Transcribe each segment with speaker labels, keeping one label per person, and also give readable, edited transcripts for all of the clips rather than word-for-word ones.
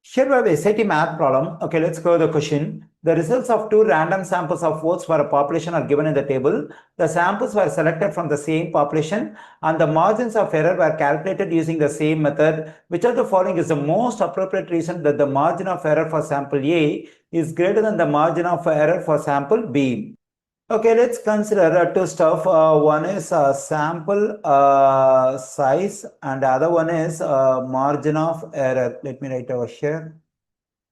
Speaker 1: Here we have a SAT math problem. Okay, let's go to the question. The results of two random samples of votes for a population are given in the table. The samples were selected from the same population and the margins of error were calculated using the same method. Which of the following is the most appropriate reason that the margin of error for sample A is greater than the margin of error for sample B? Okay, let's consider two stuff. One is sample size and the other one is margin of error. Let me write over here.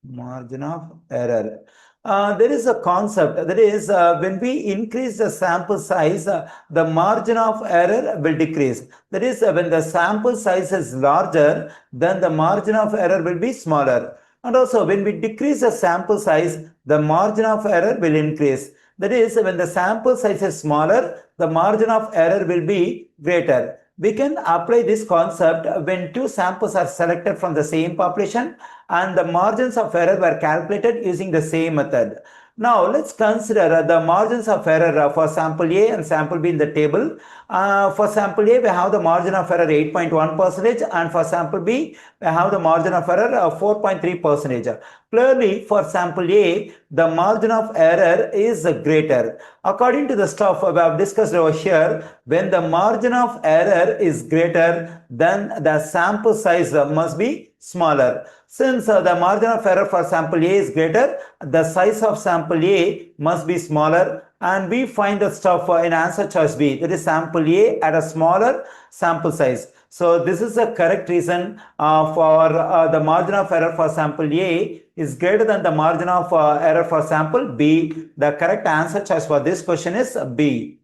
Speaker 1: Margin of error. There is a concept that is when we increase the sample size, the margin of error will decrease. That is when the sample size is larger, then the margin of error will be smaller. And also when we decrease the sample size, the margin of error will increase. That is when the sample size is smaller, the margin of error will be greater. We can apply this concept when two samples are selected from the same population and the margins of error were calculated using the same method. Now let's consider the margins of error for sample A and sample B in the table. For sample A, we have the margin of error 8.1% and for sample B, we have the margin of error 4.3%. Clearly, for sample A, the margin of error is greater. According to the stuff we have discussed over here, when the margin of error is greater, then the sample size must be smaller. Since the margin of error for sample A is greater, the size of sample A must be smaller, and we find the stuff in answer choice B, that is sample A at a smaller sample size. So this is the correct reason for the margin of error for sample A is greater than the margin of error for sample B. The correct answer choice for this question is B.